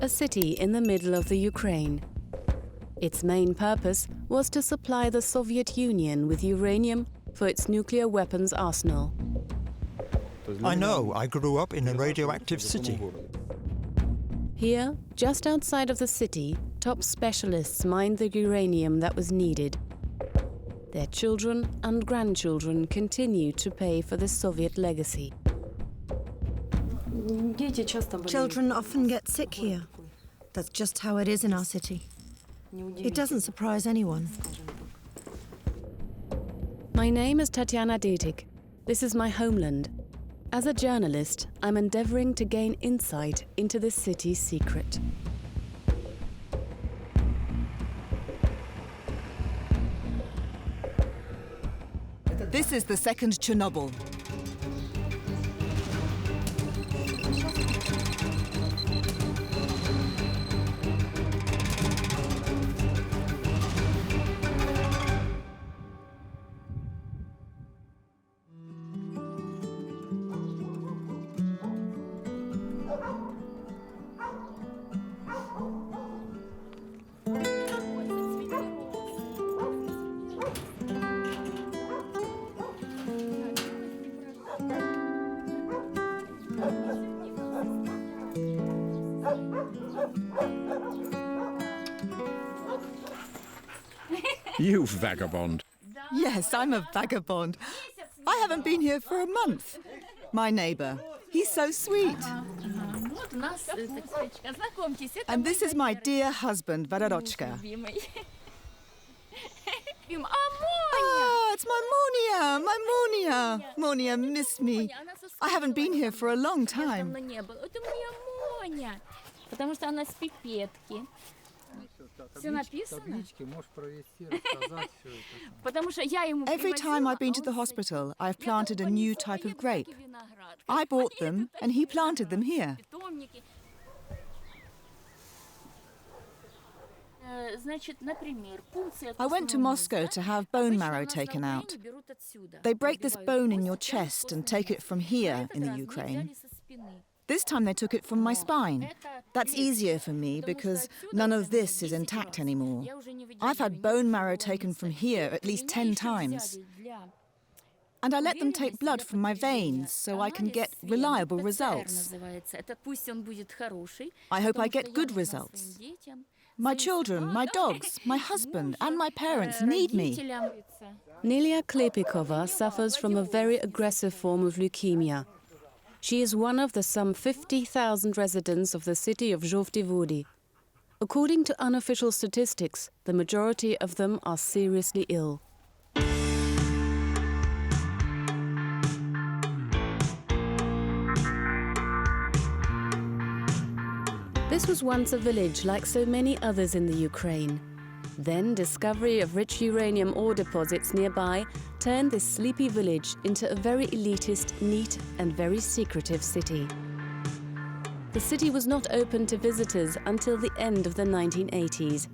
a city in the middle of the Ukraine. Its main purpose was to supply the Soviet Union with uranium for its nuclear weapons arsenal. I know, I grew up in a radioactive city. Here, just outside of the city, top specialists mined the uranium that was needed. Their children and grandchildren continue to pay for the Soviet legacy. Children often get sick here. That's just how it is in our city. It doesn't surprise anyone. My name is Tatyana Detig. This is my homeland. As a journalist, I'm endeavoring to gain insight into this city's secret. This is the second Chernobyl. You vagabond. Yes, I'm a vagabond. I haven't been here for a month. My neighbour, he's so sweet. And this is my dear husband, Vararochka. Ah, it's my Monia. Monia missed me. I haven't been here for a long time. Every time I've been to the hospital, I've planted a new type of grape. I bought them, and he planted them here. I went to Moscow to have bone marrow taken out. They break this bone in your chest and take it from here in the Ukraine. This time they took it from my spine. That's easier for me because none of this is intact anymore. I've had bone marrow taken from here at least 10 times. And I let them take blood from my veins so I can get reliable results. I hope I get good results. My children, my dogs, my husband and my parents need me. Nelia Klepikova suffers from a very aggressive form of leukemia. She is one of the some 50,000 residents of the city of Zhovty Vody. According to unofficial statistics, the majority of them are seriously ill. This was once a village like so many others in the Ukraine. Then discovery of rich uranium ore deposits nearby turned this sleepy village into a very elitist, neat and very secretive city. The city was not open to visitors until the end of the 1980s.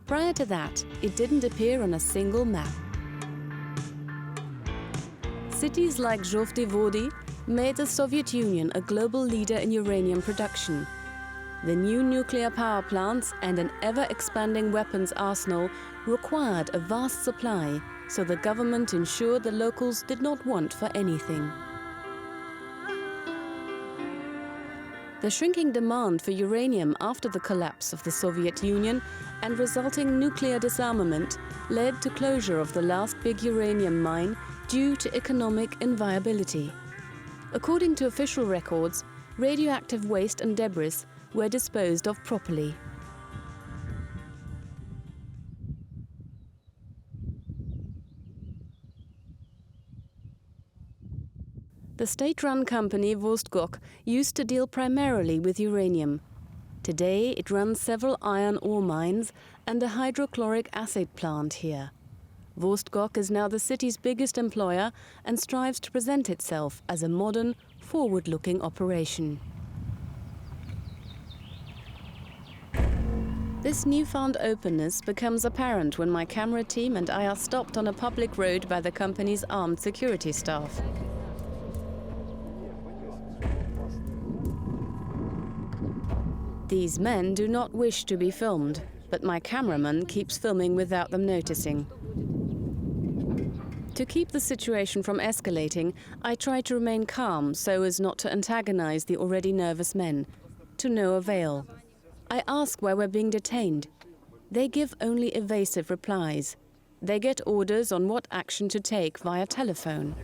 Prior to that, it didn't appear on a single map. Cities like Zhovty Vody made the Soviet Union a global leader in uranium production. The new nuclear power plants and an ever-expanding weapons arsenal required a vast supply, so the government ensured the locals did not want for anything. The shrinking demand for uranium after the collapse of the Soviet Union and resulting nuclear disarmament led to closure of the last big uranium mine due to economic inviability. According to official records, radioactive waste and debris were disposed of properly. The state-run company Vostok used to deal primarily with uranium. Today it runs several iron ore mines and a hydrochloric acid plant here. Vostok is now the city's biggest employer and strives to present itself as a modern, forward-looking operation. This newfound openness becomes apparent when my camera team and I are stopped on a public road by the company's armed security staff. These men do not wish to be filmed, but my cameraman keeps filming without them noticing. To keep the situation from escalating, I try to remain calm so as not to antagonize the already nervous men. To no avail. I ask where we're being detained. They give only evasive replies. They get orders on what action to take via telephone.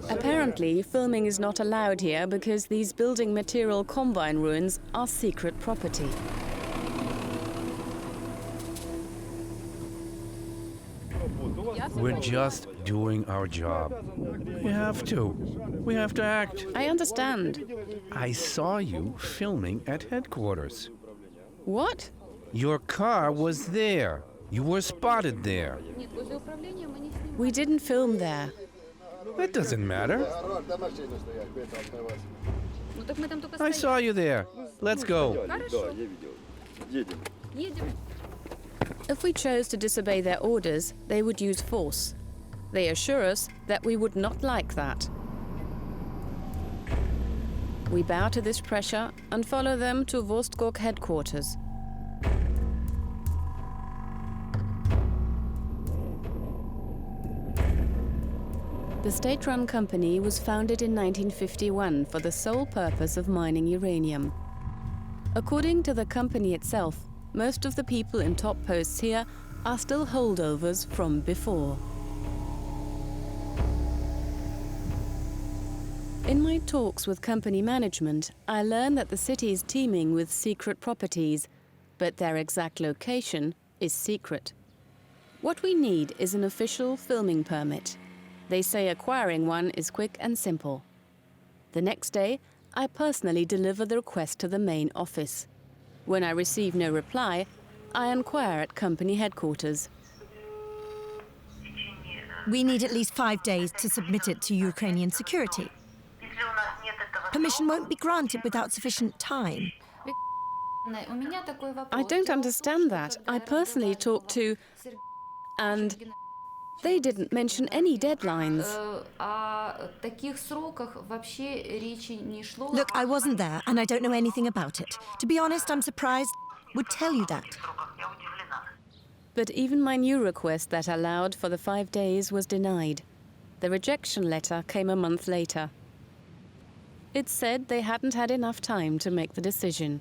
Apparently, filming is not allowed here because these building material combine ruins are secret property. We're just doing our job. We have to. We have to act. I understand. I saw you filming at headquarters. What? Your car was there. You were spotted there. We didn't film there. That doesn't matter. I saw you there. Let's go. If we chose to disobey their orders, they would use force. They assure us that we would not like that. We bow to this pressure and follow them to Vostok headquarters. The state-run company was founded in 1951 for the sole purpose of mining uranium. According to the company itself, most of the people in top posts here are still holdovers from before. In my talks with company management, I learn that the city is teeming with secret properties, but their exact location is secret. What we need is an official filming permit. They say acquiring one is quick and simple. The next day, I personally deliver the request to the main office. When I receive no reply, I inquire at company headquarters. We need at least 5 days to submit it to Ukrainian security. Permission won't be granted without sufficient time. I don't understand that. I personally talked to... and they didn't mention any deadlines. Look, I wasn't there and I don't know anything about it. To be honest, I'm surprised would tell you that. But even my new request that allowed for the 5 days was denied. The rejection letter came a month later. It said they hadn't had enough time to make the decision.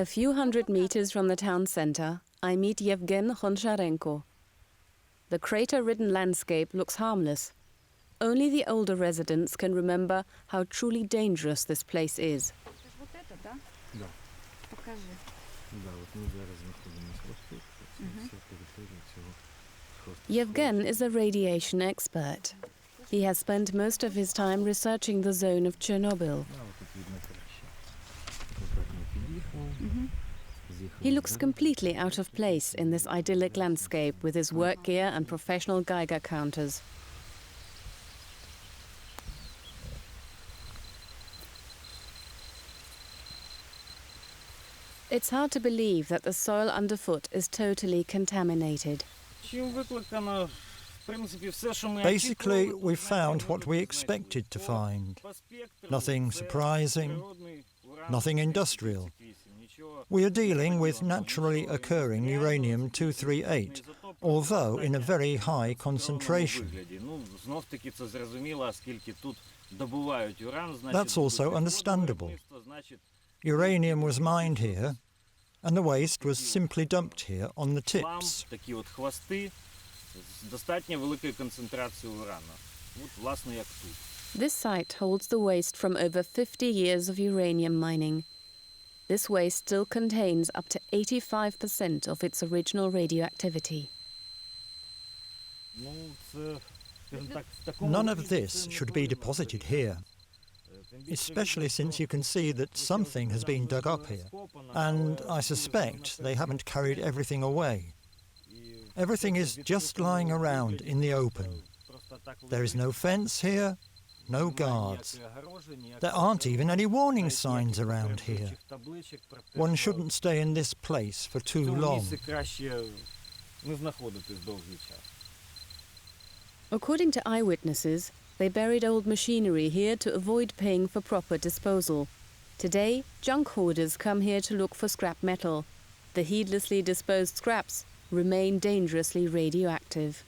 A few hundred meters from the town center, I meet Yevgen Honcharенko. The crater-ridden landscape looks harmless. Only the older residents can remember how truly dangerous this place is. Yevgen is a radiation expert. He has spent most of his time researching the zone of Chernobyl. He looks completely out of place in this idyllic landscape with his work gear and professional Geiger counters. It's hard to believe that the soil underfoot is totally contaminated. Basically, we found what we expected to find. Nothing surprising, nothing industrial. We are dealing with naturally occurring uranium-238, although in a very high concentration. That's also understandable. Uranium was mined here, and the waste was simply dumped here on the tips. This site holds the waste from over 50 years of uranium mining. This waste still contains up to 85% of its original radioactivity. None of this should be deposited here, especially since you can see that something has been dug up here, and I suspect they haven't carried everything away. Everything is just lying around in the open. There is no fence here, no guards. There aren't even any warning signs around here. One shouldn't stay in this place for too long. According to eyewitnesses, they buried old machinery here to avoid paying for proper disposal. Today, junk hoarders come here to look for scrap metal. The heedlessly disposed scraps remain dangerously radioactive.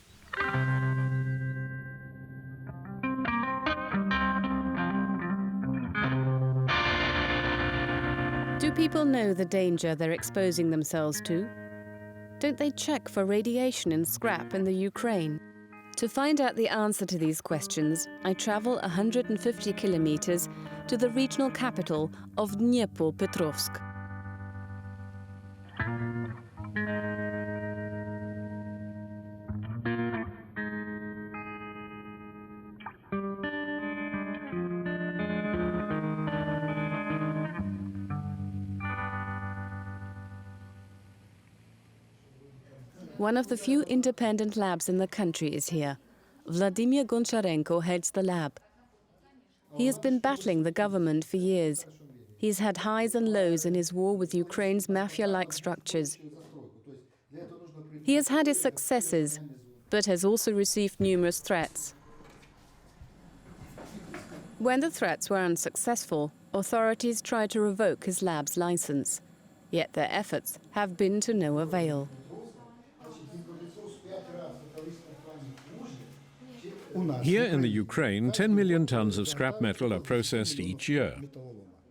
Do people know the danger they're exposing themselves to? Don't they check for radiation in scrap in the Ukraine? To find out the answer to these questions, I travel 150 kilometers to the regional capital of Dnipropetrovsk. One of the few independent labs in the country is here. Vladimir Goncharenko heads the lab. He has been battling the government for years. He's had highs and lows in his war with Ukraine's mafia-like structures. He has had his successes, but has also received numerous threats. When the threats were unsuccessful, authorities tried to revoke his lab's license. Yet their efforts have been to no avail. Here in the Ukraine, 10 million tons of scrap metal are processed each year.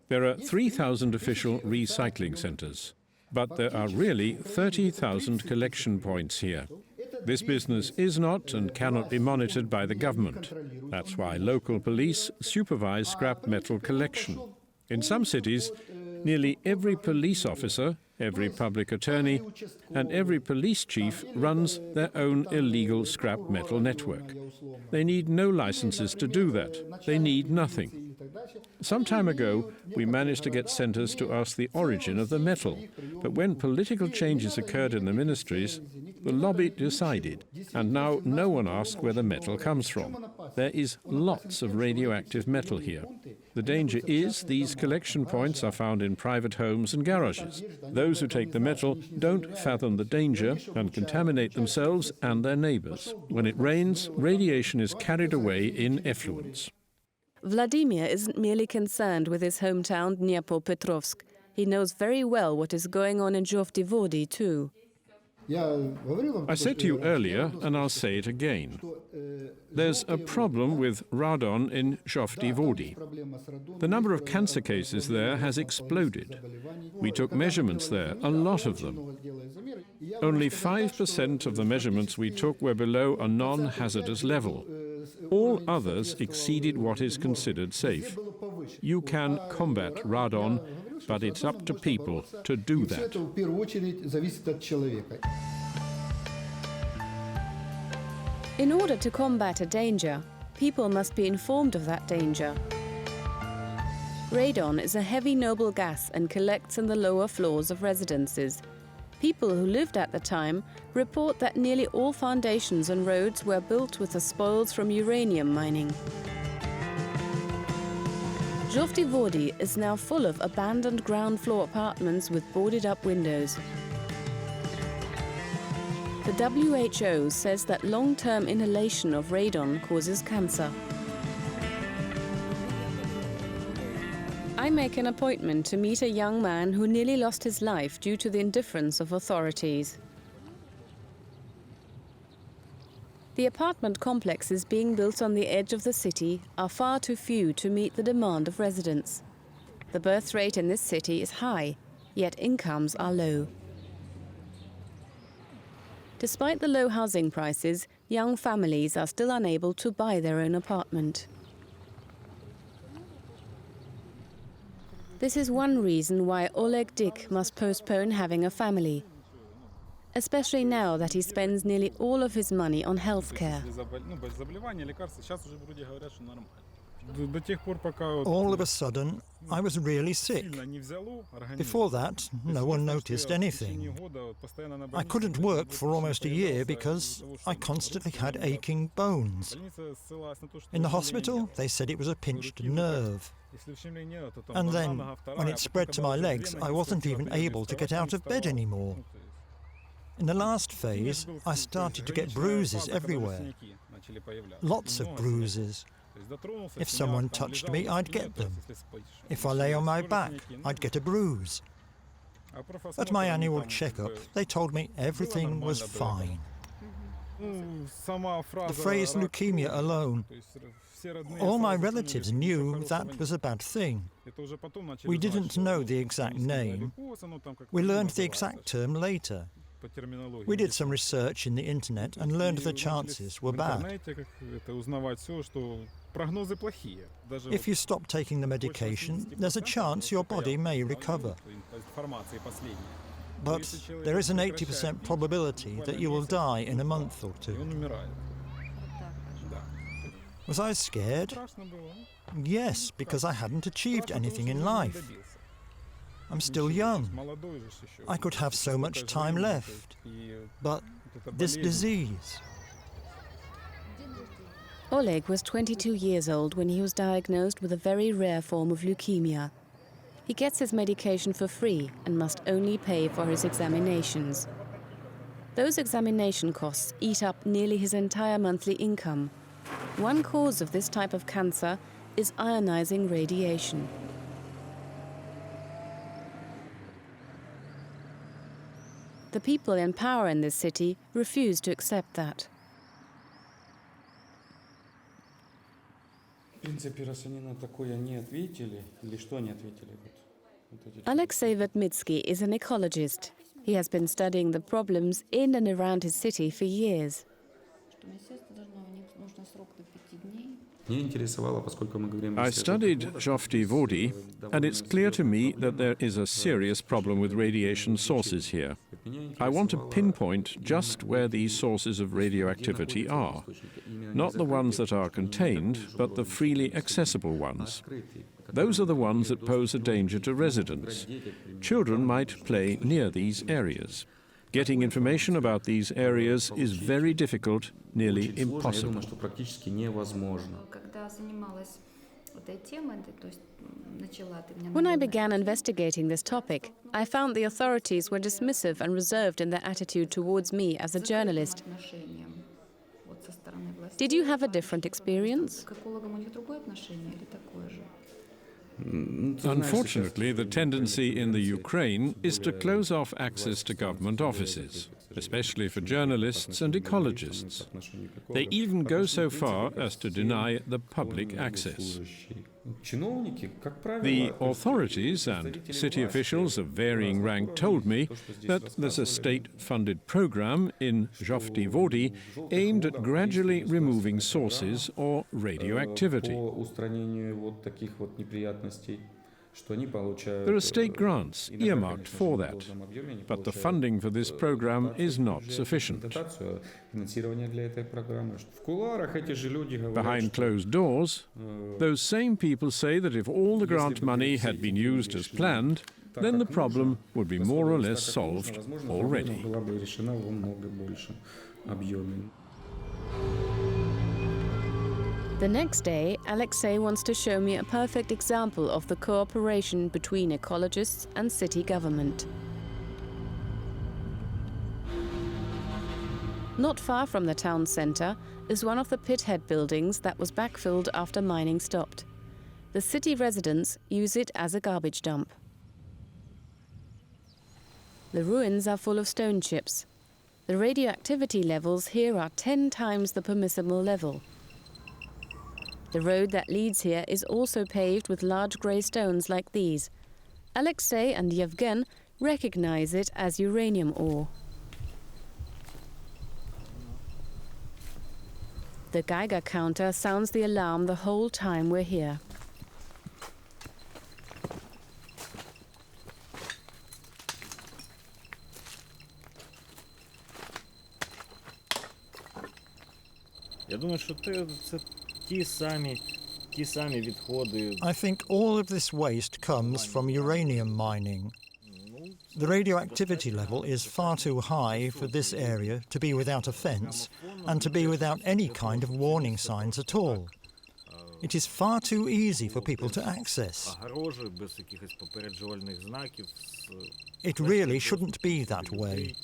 There are 3,000 official recycling centers, but there are really 30,000 collection points here. This business is not and cannot be monitored by the government. That's why local police supervise scrap metal collection. In some cities, nearly every police officer, every public attorney, and every police chief runs their own illegal scrap metal network. They need no licenses to do that. They need nothing. Some time ago, we managed to get centers to ask the origin of the metal, but when political changes occurred in the ministries, the lobby decided, and now no one asks where the metal comes from. There is lots of radioactive metal here. The danger is these collection points are found in private homes and garages. Those who take the metal don't fathom the danger and contaminate themselves and their neighbors. When it rains, radiation is carried away in effluents. Vladimir isn't merely concerned with his hometown Dnipropetrovsk. He knows very well what is going on in Zhovti too. I said to you earlier, and I'll say it again. There's a problem with radon in Zhovti Vody. The number of cancer cases there has exploded. We took measurements there, a lot of them. Only 5% of the measurements we took were below a non-hazardous level. All others exceeded what is considered safe. You can combat radon, but it's up to people to do that. In order to combat a danger, people must be informed of that danger. Radon is a heavy noble gas and collects in the lower floors of residences. People who lived at the time report that nearly all foundations and roads were built with the spoils from uranium mining. Zhovti Vody is now full of abandoned ground floor apartments with boarded up windows. The WHO says that long-term inhalation of radon causes cancer. I make an appointment to meet a young man who nearly lost his life due to the indifference of authorities. The apartment complexes being built on the edge of the city are far too few to meet the demand of residents. The birth rate in this city is high, yet incomes are low. Despite the low housing prices, young families are still unable to buy their own apartment. This is one reason why Oleg Dyk must postpone having a family, especially now that he spends nearly all of his money on healthcare. All of a sudden, I was really sick. Before that, no one noticed anything. I couldn't work for almost a year because I constantly had aching bones. In the hospital, they said it was a pinched nerve. And then, when it spread to my legs, I wasn't even able to get out of bed anymore. In the last phase, I started to get bruises everywhere. Lots of bruises. If someone touched me, I'd get them. If I lay on my back, I'd get a bruise. At my annual checkup, they told me everything was fine. The phrase leukemia alone, all my relatives knew that was a bad thing. We didn't know the exact name. We learned the exact term later. We did some research in the internet and learned the chances were bad. If you stop taking the medication, there's a chance your body may recover. But there is an 80% probability that you will die in a month or two. Was I scared? Yes, because I hadn't achieved anything in life. I'm still young. I could have so much time left. But this disease... Oleg was 22 years old when he was diagnosed with a very rare form of leukemia. He gets his medication for free and must only pay for his examinations. Those examination costs eat up nearly his entire monthly income. One cause of this type of cancer is ionizing radiation. The people in power in this city refuse to accept that. Alexei Vatmitsky is an ecologist. He has been studying the problems in and around his city for years. I studied Zhovty Vody, and it's clear to me that there is a serious problem with radiation sources here. I want to pinpoint just where these sources of radioactivity are. Not the ones that are contained, but the freely accessible ones. Those are the ones that pose a danger to residents. Children might play near these areas. Getting information about these areas is very difficult, nearly impossible. When I began investigating this topic, I found the authorities were dismissive and reserved in their attitude towards me as a journalist. Did you have a different experience? Unfortunately, the tendency in the Ukraine is to close off access to government offices, especially for journalists and ecologists. They even go so far as to deny the public access. The authorities and city officials of varying rank told me that there's a state-funded program in Zhovty Vody aimed at gradually removing sources or radioactivity. There are state grants earmarked for that, but the funding for this program is not sufficient. Behind closed doors, those same people say that if all the grant money had been used as planned, then the problem would be more or less solved already. The next day, Alexei wants to show me a perfect example of the cooperation between ecologists and city government. Not far from the town centre is one of the pithead buildings that was backfilled after mining stopped. The city residents use it as a garbage dump. The ruins are full of stone chips. The radioactivity levels here are 10 times the permissible level. The road that leads here is also paved with large grey stones like these. Alexei and Yevgen recognize it as uranium ore. The Geiger counter sounds the alarm the whole time we're here. I think all of this waste comes from uranium mining. The radioactivity level is far too high for this area to be without a fence and to be without any kind of warning signs at all. It is far too easy for people to access. It really shouldn't be that way.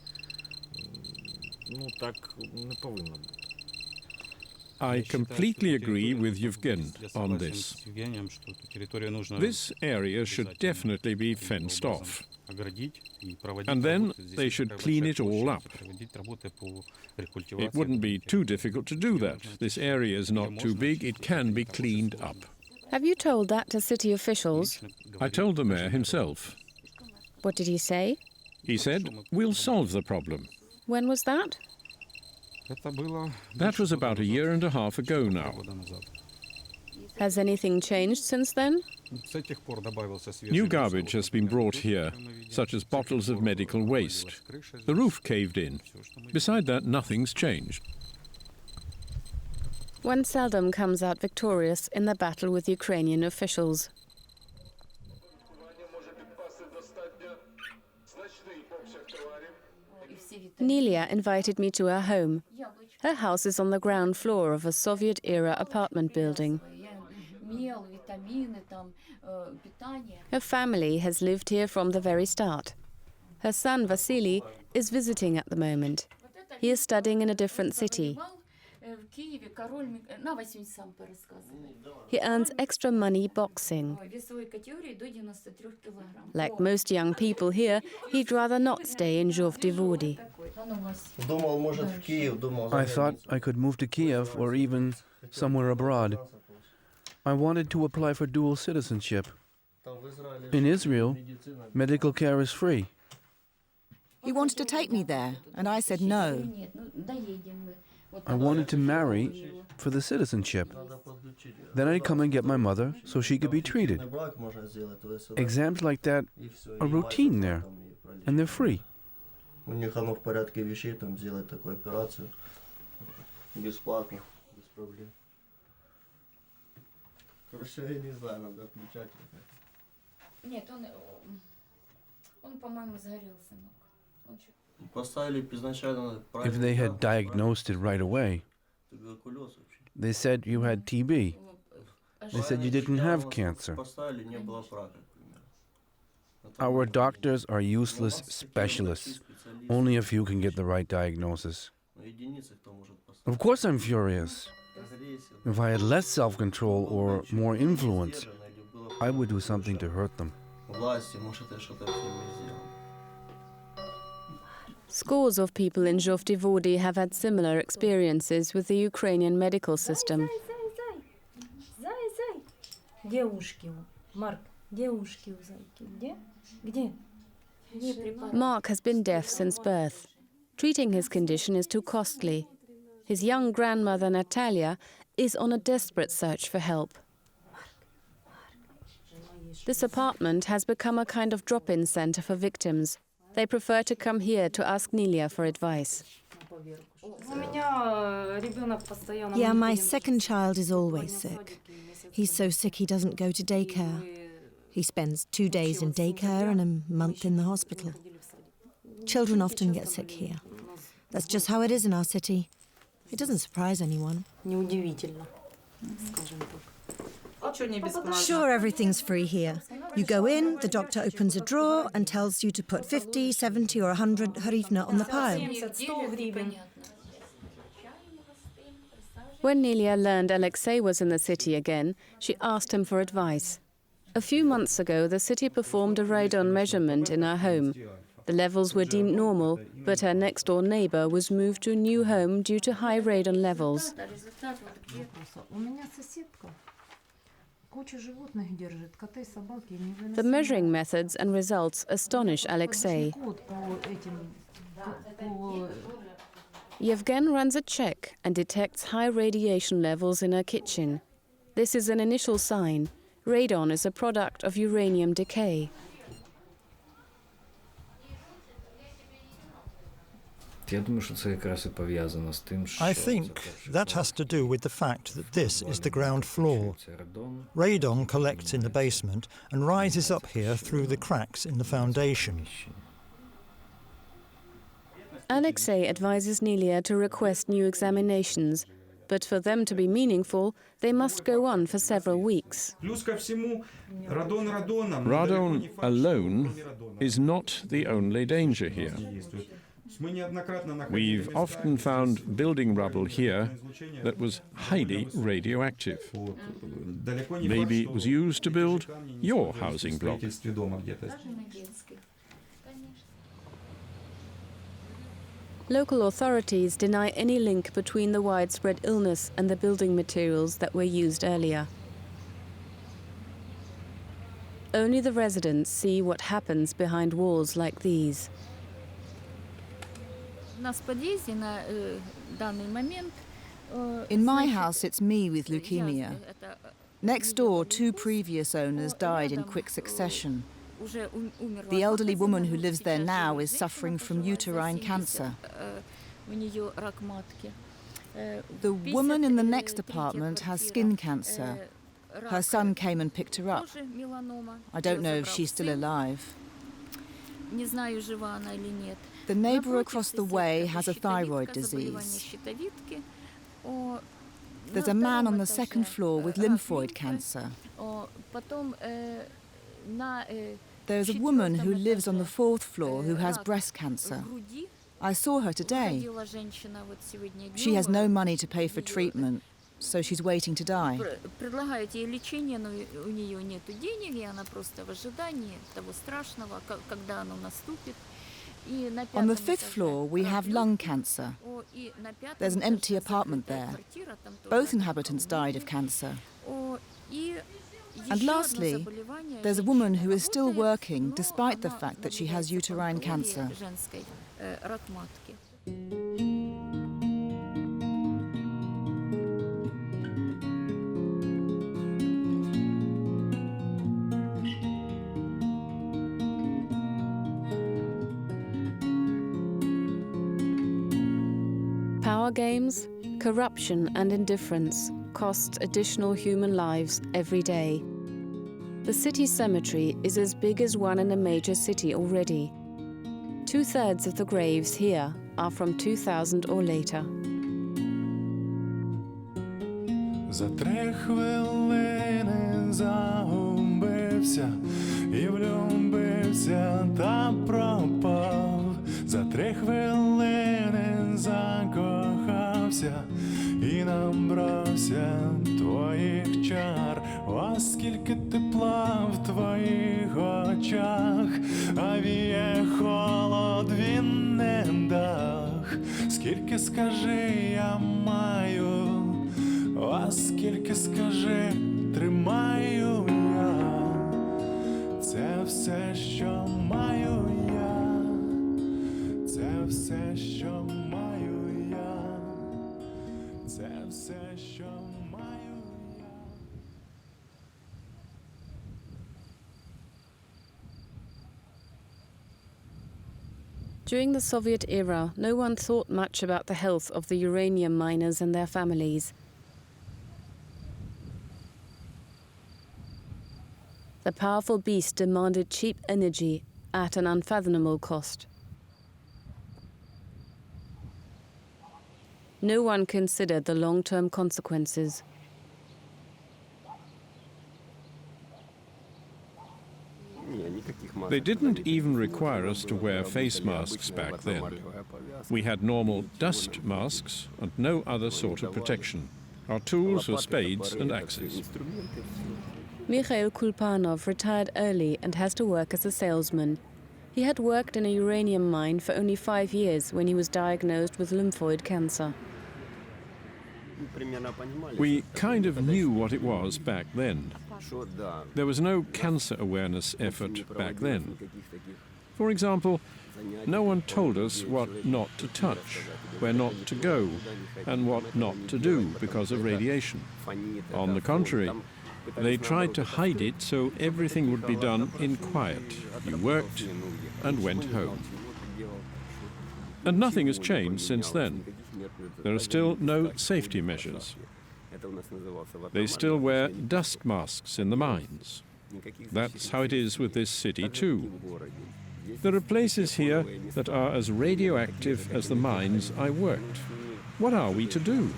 I completely agree with Yevgen on this. This area should definitely be fenced off. And then they should clean it all up. It wouldn't be too difficult to do that. This area is not too big, it can be cleaned up. Have you told that to city officials? I told the mayor himself. What did he say? He said, we'll solve the problem. When was that? That was about 1.5 years ago now. Has anything changed since then? New garbage has been brought here, such as bottles of medical waste. The roof caved in. Beside that, nothing's changed. One seldom comes out victorious in the battle with Ukrainian officials. Nelia invited me to her home. Her house is on the ground floor of a Soviet-era apartment building. Her family has lived here from the very start. Her son Vasily is visiting at the moment. He is studying in a different city. He earns extra money boxing. Like most young people here, he'd rather not stay in Zhovdy-Vody. I thought I could move to Kiev or even somewhere abroad. I wanted to apply for dual citizenship. In Israel, medical care is free. He wanted to take me there, and I said no. I wanted to marry for the citizenship. Then I'd come and get my mother so she could be treated. Exams like that are routine there, and they're free. If they had diagnosed it right away, they said you had TB. They said you didn't have cancer. Our doctors are useless specialists. Only a few can get the right diagnosis. Of course I'm furious. If I had less self-control or more influence, I would do something to hurt them. Scores of people in Zhovdy-Vody have had similar experiences with the Ukrainian medical system. Mark has been deaf since birth. Treating his condition is too costly. His young grandmother Natalia is on a desperate search for help. This apartment has become a kind of drop-in center for victims. They prefer to come here to ask Nelia for advice. Yeah, my second child is always sick. He's so sick he doesn't go to daycare. He spends 2 days in daycare and a month in the hospital. Children often get sick here. That's just how it is in our city. It doesn't surprise anyone. Sure, everything's free here. You go in, the doctor opens a drawer and tells you to put 50, 70 or 100 hryvnia on the pile. When Nelia learned Alexei was in the city again, she asked him for advice. A few months ago, the city performed a radon measurement in her home. The levels were deemed normal, but her next-door neighbor was moved to a new home due to high radon levels. The measuring methods and results astonish Alexei. Yevgen runs a check and detects high radiation levels in her kitchen. This is an initial sign. Radon is a product of uranium decay. I think that has to do with the fact that this is the ground floor. Radon collects in the basement and rises up here through the cracks in the foundation. Alexei advises Nelia to request new examinations, but for them to be meaningful, they must go on for several weeks. Radon alone is not the only danger here. We've often found building rubble here that was highly radioactive. Maybe it was used to build your housing block. Local authorities deny any link between the widespread illness and the building materials that were used earlier. Only the residents see what happens behind walls like these. In my house, it's me with leukemia. Next door, 2 previous owners died in quick succession. The elderly woman who lives there now is suffering from uterine cancer. The woman in the next apartment has skin cancer. Her son came and picked her up. I don't know if she's still alive. The neighbour across the way has a thyroid disease. There's a man on the second floor with lymphoid cancer. There's a woman who lives on the 4th floor who has breast cancer. I saw her today. She has no money to pay for treatment, so she's waiting to die. On the 5th floor, we have lung cancer. There's an empty apartment there. Both inhabitants died of cancer. And lastly, there's a woman who is still working despite the fact that she has uterine cancer. Power games, corruption and indifference costs additional human lives every day. The city cemetery is as big as one in a major city already. 2/3 of the graves here are from 2000 or later. За 3 хвилини загубився і влюбився та пропав. За 3 хвилини закохався і набрався твоїх чар. О, скільки тепла в твоїх очах, а віє холод, він не дах. Скільки, скажи, я маю, о, скільки, скажи, тримаю я. Це все, що маю я. Це все, що маю я. Це все, що маю я. During the Soviet era, no one thought much about the health of the uranium miners and their families. The powerful beast demanded cheap energy at an unfathomable cost. No one considered the long-term consequences. They didn't even require us to wear face masks back then. We had normal dust masks and no other sort of protection. are tools for spades and axes. Mikhail Kulpanov retired early and has to work as a salesman. He had worked in a uranium mine for only 5 years when he was diagnosed with lymphoid cancer. We kind of knew what it was back then. There was no cancer awareness effort back then. For example, no one told us what not to touch, where not to go, and what not to do because of radiation. On the contrary, they tried to hide it so everything would be done in quiet. You worked and went home. And nothing has changed since then. There are still no safety measures. They still wear dust masks in the mines. That's how it is with this city too. There are places here that are as radioactive as the mines I worked. What are we to do?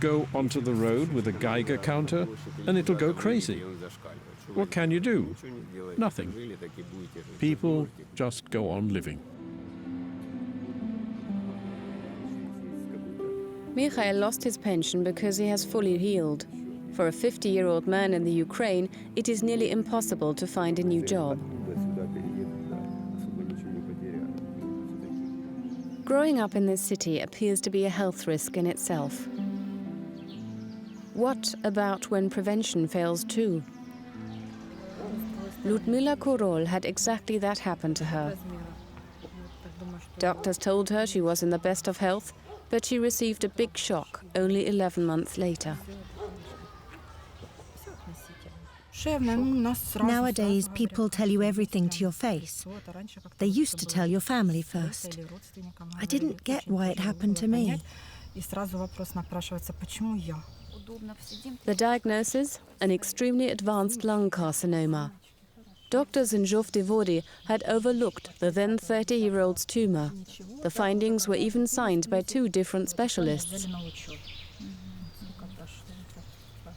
Go onto the road with a Geiger counter and it'll go crazy. What can you do? Nothing. People just go on living. Mikhail lost his pension because he has fully healed. For a 50-year-old man in the Ukraine, it is nearly impossible to find a new job. Growing up in this city appears to be a health risk in itself. What about when prevention fails too? Ludmila Korol had exactly that happen to her. Doctors told her she was in the best of health, but she received a big shock only 11 months later. Nowadays, people tell you everything to your face. They used to tell your family first. I didn't get why it happened to me. The diagnosis? An extremely advanced lung carcinoma. Doctors in Zhovdivody had overlooked the then 30-year-old's tumor. The findings were even signed by 2 different specialists.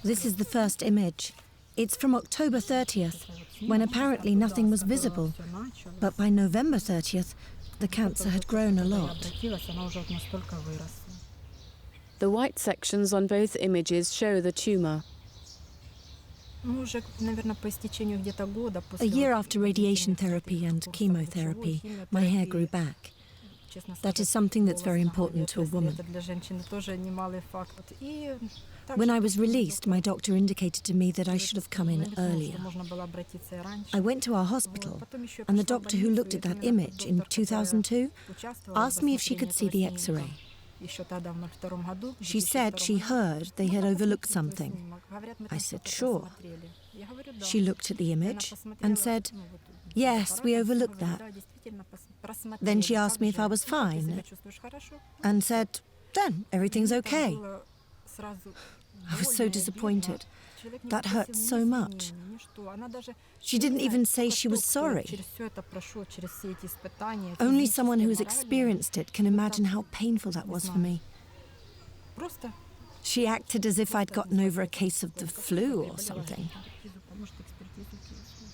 This is the first image. It's from October 30th, when apparently nothing was visible. But by November 30th, the cancer had grown a lot. The white sections on both images show the tumor. A year after radiation therapy and chemotherapy, my hair grew back. That is something that's very important to a woman. When I was released, my doctor indicated to me that I should have come in earlier. I went to our hospital, and the doctor who looked at that image in 2002 asked me if she could see the X-ray. She said she heard they had overlooked something. I said, sure. She looked at the image and said, yes, we overlooked that. Then she asked me if I was fine and said, then everything's okay. I was so disappointed. That hurt so much. She didn't even say she was sorry. Only someone who has experienced it can imagine how painful that was for me. She acted as if I'd gotten over a case of the flu or something.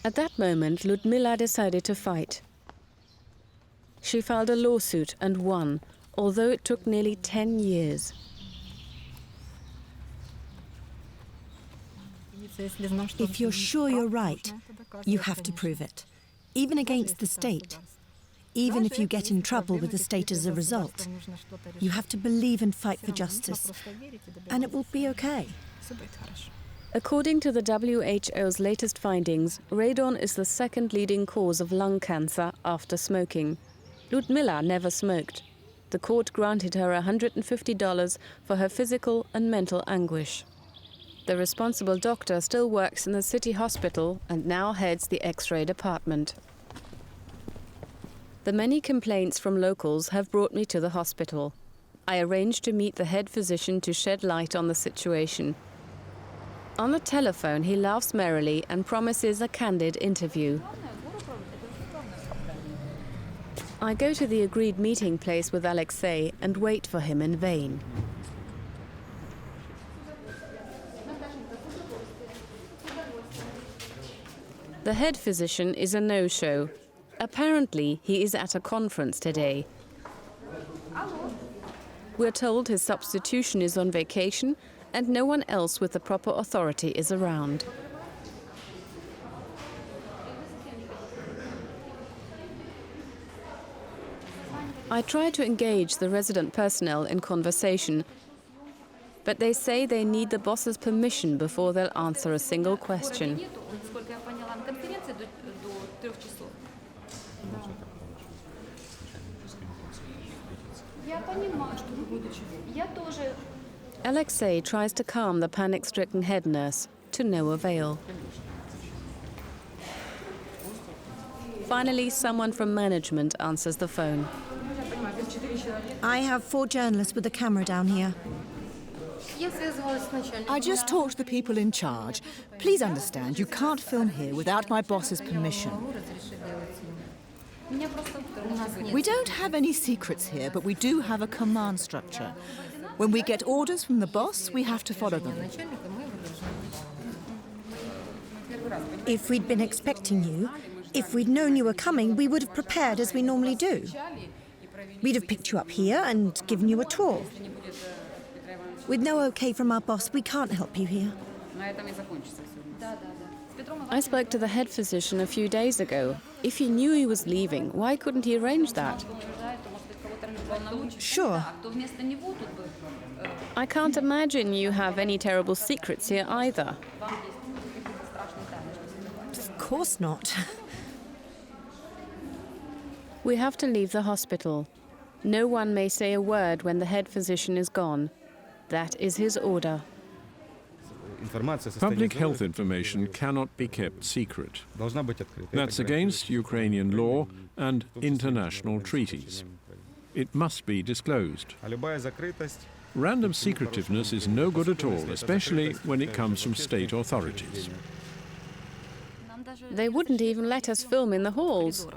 At that moment, Ludmila decided to fight. She filed a lawsuit and won, although it took nearly 10 years. If you're sure you're right, you have to prove it, even against the state. Even if you get in trouble with the state as a result, you have to believe and fight for justice, and it will be okay. According to the WHO's latest findings, radon is the 2nd leading cause of lung cancer after smoking. Ludmila never smoked. The court granted her $150 for her physical and mental anguish. The responsible doctor still works in the city hospital and now heads the X-ray department. The many complaints from locals have brought me to the hospital. I arranged to meet the head physician to shed light on the situation. On the telephone, he laughs merrily and promises a candid interview. I go to the agreed meeting place with Alexei and wait for him in vain. The head physician is a no-show. Apparently, he is at a conference today. We're told his substitution is on vacation and no one else with the proper authority is around. I try to engage the resident personnel in conversation, but they say they need the boss's permission before they'll answer a single question. Alexei tries to calm the panic-stricken head nurse, to no avail. Finally, someone from management answers the phone. I have 4 journalists with a camera down here. I just talked to the people in charge. Please understand, you can't film here without my boss's permission. We don't have any secrets here, but we do have a command structure. When we get orders from the boss, we have to follow them. If we'd been expecting you, if we'd known you were coming, we would have prepared as we normally do. We'd have picked you up here and given you a tour. With no okay from our boss, we can't help you here. I spoke to the head physician a few days ago. If he knew he was leaving, why couldn't he arrange that? Sure. I can't imagine you have any terrible secrets here either. Of course not. We have to leave the hospital. No one may say a word when the head physician is gone. That is his order. Public health information cannot be kept secret. That's against Ukrainian law and international treaties. It must be disclosed. Random secretiveness is no good at all, especially when it comes from state authorities. They wouldn't even let us film in the halls.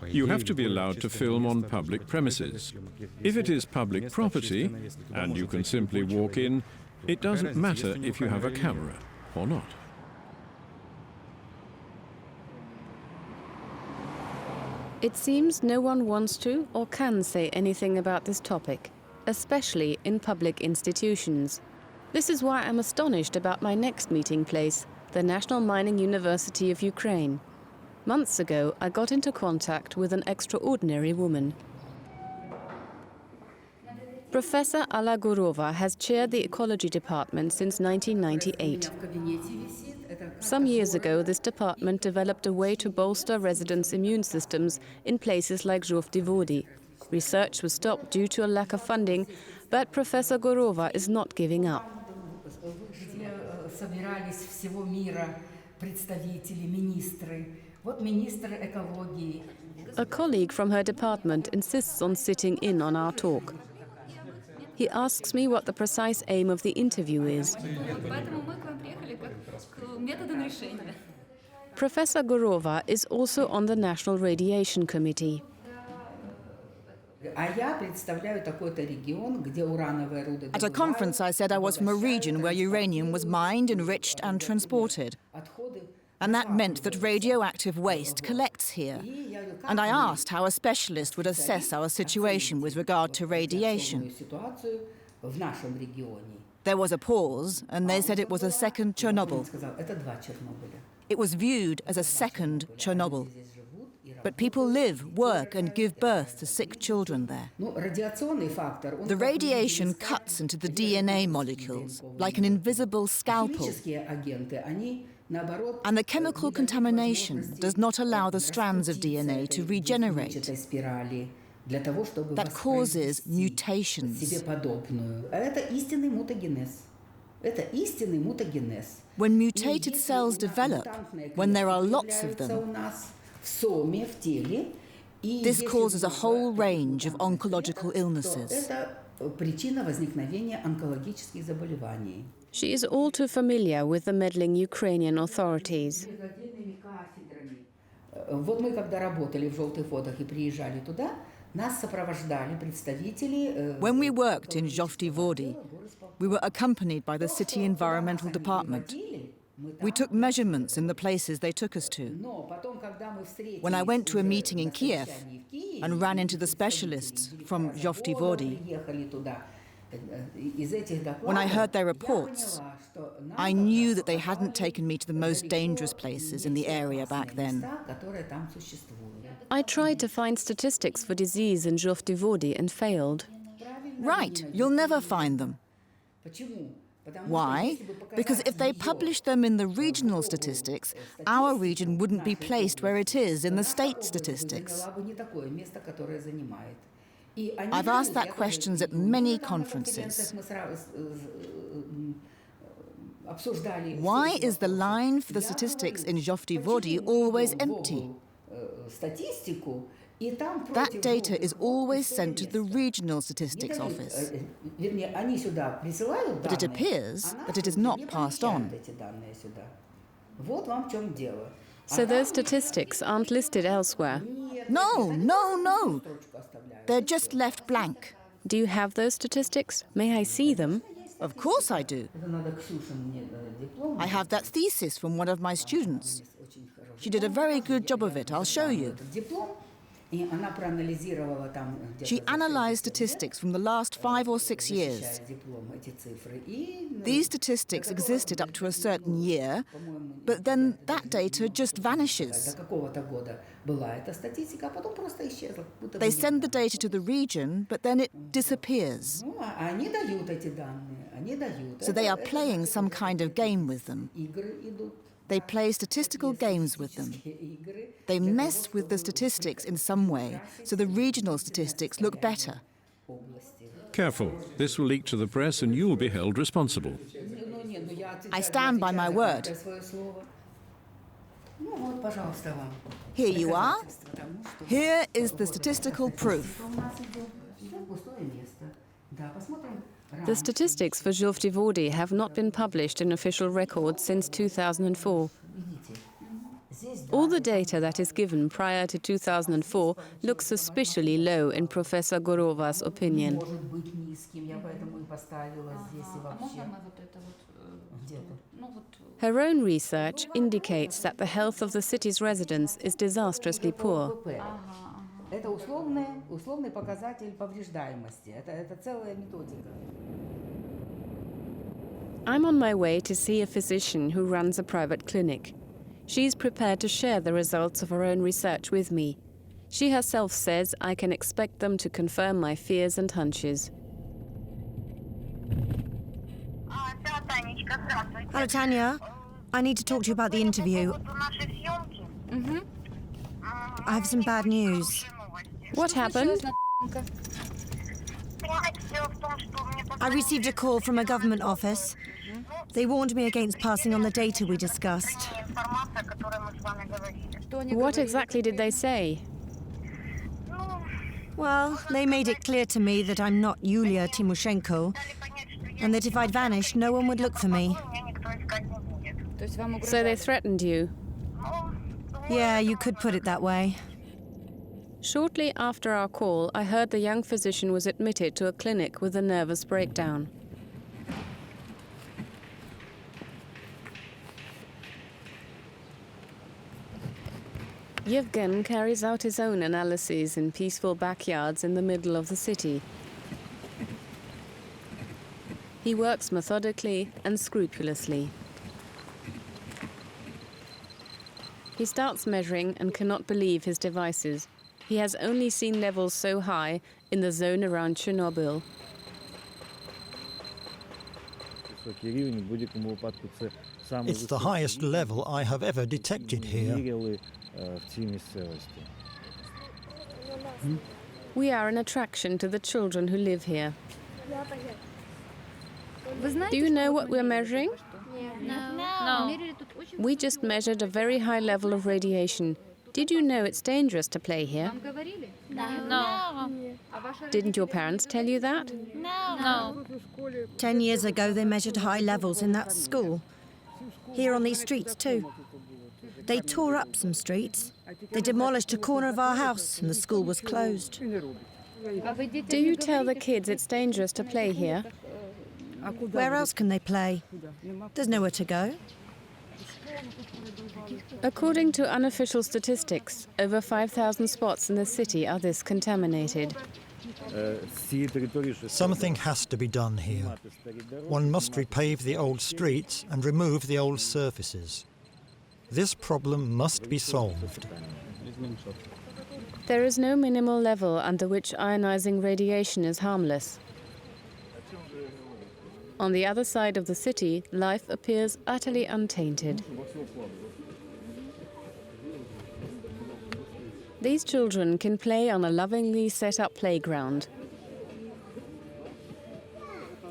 You have to be allowed to film on public premises. If it is public property, and you can simply walk in, it doesn't matter if you have a camera or not. It seems no one wants to or can say anything about this topic, especially in public institutions. This is why I'm astonished about my next meeting place, the National Mining University of Ukraine. Months ago, I got into contact with an extraordinary woman. Professor Alla Gurova has chaired the ecology department since 1998. Some years ago, this department developed a way to bolster residents' immune systems in places like Zhovti-Vody. Research was stopped due to a lack of funding, but Professor Gurova is not giving up. A colleague from her department insists on sitting in on our talk. He asks me what the precise aim of the interview is. Professor Gurova is also on the National Radiation Committee. At a conference, I said I was from a region where uranium was mined, enriched and transported. And that meant that radioactive waste collects here. And I asked how a specialist would assess our situation with regard to radiation. There was a pause, and they said it was a second Chernobyl. It was viewed as a second Chernobyl. But people live, work and give birth to sick children there. The radiation cuts into the DNA molecules like an invisible scalpel. And the chemical contamination does not allow the strands of DNA to regenerate. That causes mutations. When mutated cells develop, when there are lots of them, this causes a whole range of oncological illnesses. She is all too familiar with the meddling Ukrainian authorities. When we worked in Zhovti-Vody, we were accompanied by the city environmental department. We took measurements in the places they took us to. When I went to a meeting in Kiev and ran into the specialists from Zhovti-Vody, When I heard their reports, I knew that they hadn't taken me to the most dangerous places in the area back then. I tried to find statistics for disease in Zhovtivody and failed. Right, you'll never find them. Why? Because if they published them in the regional statistics, our region wouldn't be placed where it is in the state statistics. I've asked that questions at many conferences. Why is the line for the statistics in Zhovtivody always empty? That data is always sent to the regional statistics office. But it appears that it is not passed on. So those statistics aren't listed elsewhere. No. They're just left blank. Do you have those statistics? May I see them? Of course I do. I have that thesis from one of my students. She did a very good job of it, I'll show you. She analysed statistics from the last 5 or 6 years. These statistics existed up to a certain year, but then that data just vanishes. They send the data to the region, but then it disappears. So they are playing some kind of game with them. They play statistical games with them. They mess with the statistics in some way, so the regional statistics look better. Careful, this will leak to the press and you'll be held responsible. I stand by my word. Here you are. Here is the statistical proof. The statistics for Zhovtivody have not been published in official records since 2004. All the data that is given prior to 2004 looks suspiciously low in Professor Gorova's opinion. Her own research indicates that the health of the city's residents is disastrously poor. Это условный показатель повреждаемости. Это целая методика. I'm on my way to see a physician who runs a private clinic. She's prepared to share the results of her own research with me. She herself says I can expect them to confirm my fears and hunches. Hello, Tanya. I need to talk to you about the interview. I have some bad news. What happened? I received a call from a government office. They warned me against passing on the data we discussed. What exactly did they say? Well, they made it clear to me that I'm not Yulia Tymoshenko, and that if I'd vanished, no one would look for me. So they threatened you? Yeah, you could put it that way. Shortly after our call, I heard the young physician was admitted to a clinic with a nervous breakdown. Yevgen carries out his own analyses in peaceful backyards in the middle of the city. He works methodically and scrupulously. He starts measuring and cannot believe his devices. He has only seen levels so high in the zone around Chernobyl. It's the highest level I have ever detected here. We are an attraction to the children who live here. Do you know what we're measuring? No. We just measured a very high level of radiation. Did you know it's dangerous to play here? No. Didn't your parents tell you that? No. 10 years ago, they measured high levels in that school. Here on these streets, too. They tore up some streets. They demolished a corner of our house, and the school was closed. Do you tell the kids it's dangerous to play here? Where else can they play? There's nowhere to go. According to unofficial statistics, over 5,000 spots in the city are this contaminated. Something has to be done here. One must repave the old streets and remove the old surfaces. This problem must be solved. There is no minimal level under which ionizing radiation is harmless. On the other side of the city, life appears utterly untainted. These children can play on a lovingly set-up playground.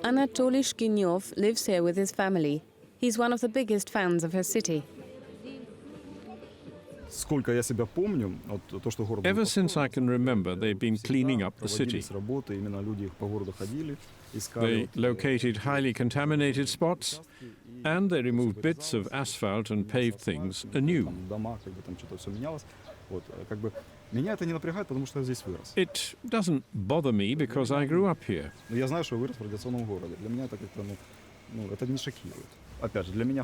Anatoly Shkinyov lives here with his family. He's one of the biggest fans of his city. Ever since I can remember, they've been cleaning up the city. They located highly contaminated spots, and they removed bits of asphalt and paved things anew. It doesn't bother me because I grew up here.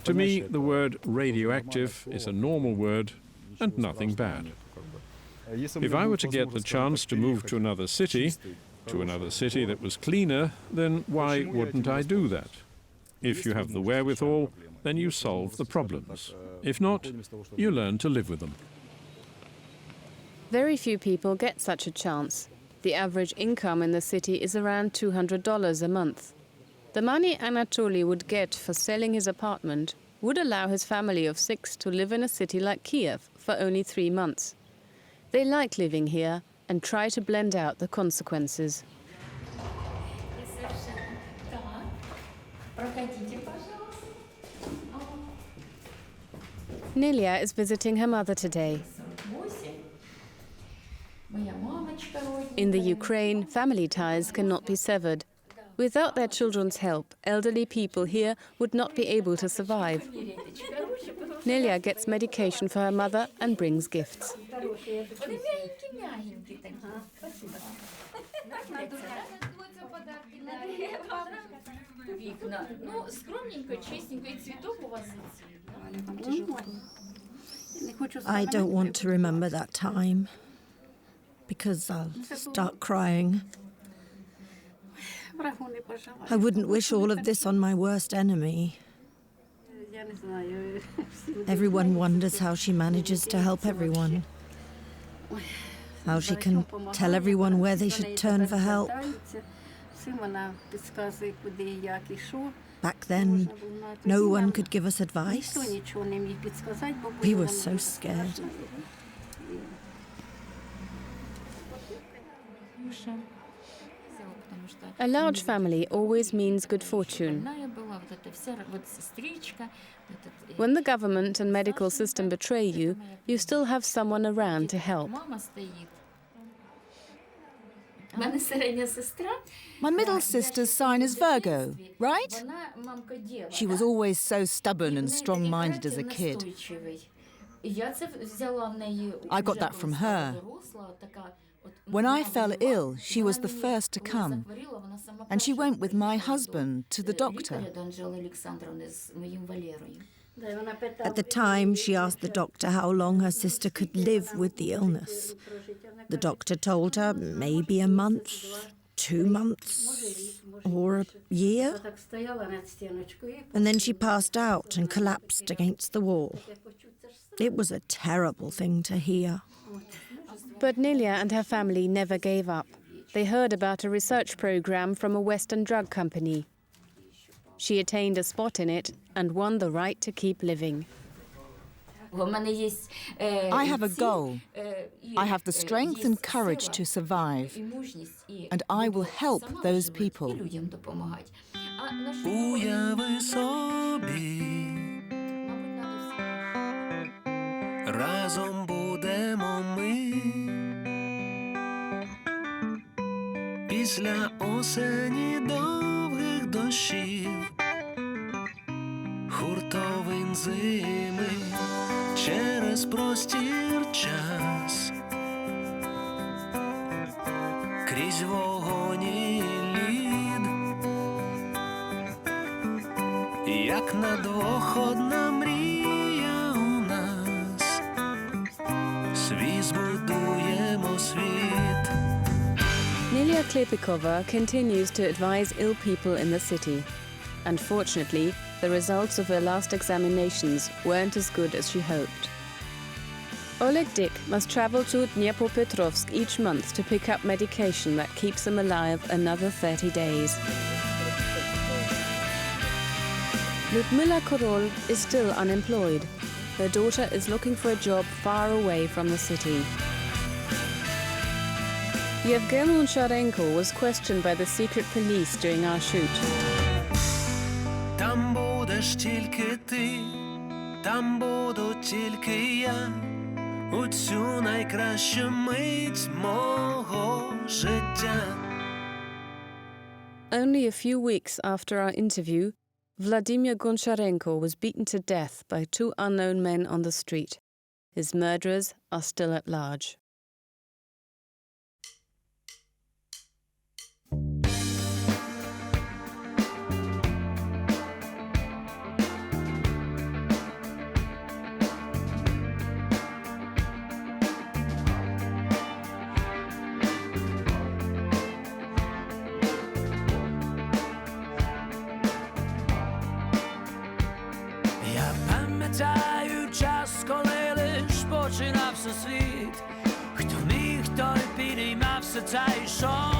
To me, the word radioactive is a normal word and nothing bad. If I were to get the chance to move to another city that was cleaner, then why wouldn't I do that? If you have the wherewithal, then you solve the problems. If not, you learn to live with them. Very few people get such a chance. The average income in the city is around $200 a month. The money Anatoly would get for selling his apartment would allow his family of 6 to live in a city like Kiev for only 3 months. They like living here and try to blend out the consequences. Nelia is visiting her mother today. In the Ukraine, family ties cannot be severed. Without their children's help, elderly people here would not be able to survive. Nelia gets medication for her mother and brings gifts. I don't want to remember that time, because I'll start crying. I wouldn't wish all of this on my worst enemy. Everyone wonders how she manages to help everyone. How she can tell everyone where they should turn for help. Back then, no one could give us advice. We were so scared. A large family always means good fortune. When the government and medical system betray you, you still have someone around to help. My middle sister's sign is Virgo, right? She was always so stubborn and strong-minded as a kid. I got that from her. When I fell ill, she was the first to come, and she went with my husband to the doctor. At the time, she asked the doctor how long her sister could live with the illness. The doctor told her maybe a month, 2 months, or a year. And then she passed out and collapsed against the wall. It was a terrible thing to hear. But Nelia and her family never gave up. They heard about a research program from a Western drug company. She attained a spot in it and won the right to keep living. I have a goal. I have the strength and courage to survive, and I will help those people. Уяви собі, разом будемо ми. Після осені довгих дощів, хуртовин зими, через простір час, крізь вогонь і лід, як на двох одна мрія у нас, свій збудуємо світ. Nelia Klepikova continues to advise ill people in the city. Unfortunately, the results of her last examinations weren't as good as she hoped. Oleg Dyk must travel to Dnipropetrovsk each month to pick up medication that keeps him alive another 30 days. Lyudmila Korol is still unemployed. Her daughter is looking for a job far away from the city. Yevgen Loncharenko was questioned by the secret police during our shoot. Там будеш тільки ти, там буду тільки я, у цю найкращу мить мого життя. Only a few weeks after our interview, Vladimir Goncharenko was beaten to death by 2 unknown men on the street. His murderers are still at large. Пам'ятаю час, коли лиш починався світ. Хто міг, той підіймався та йшов.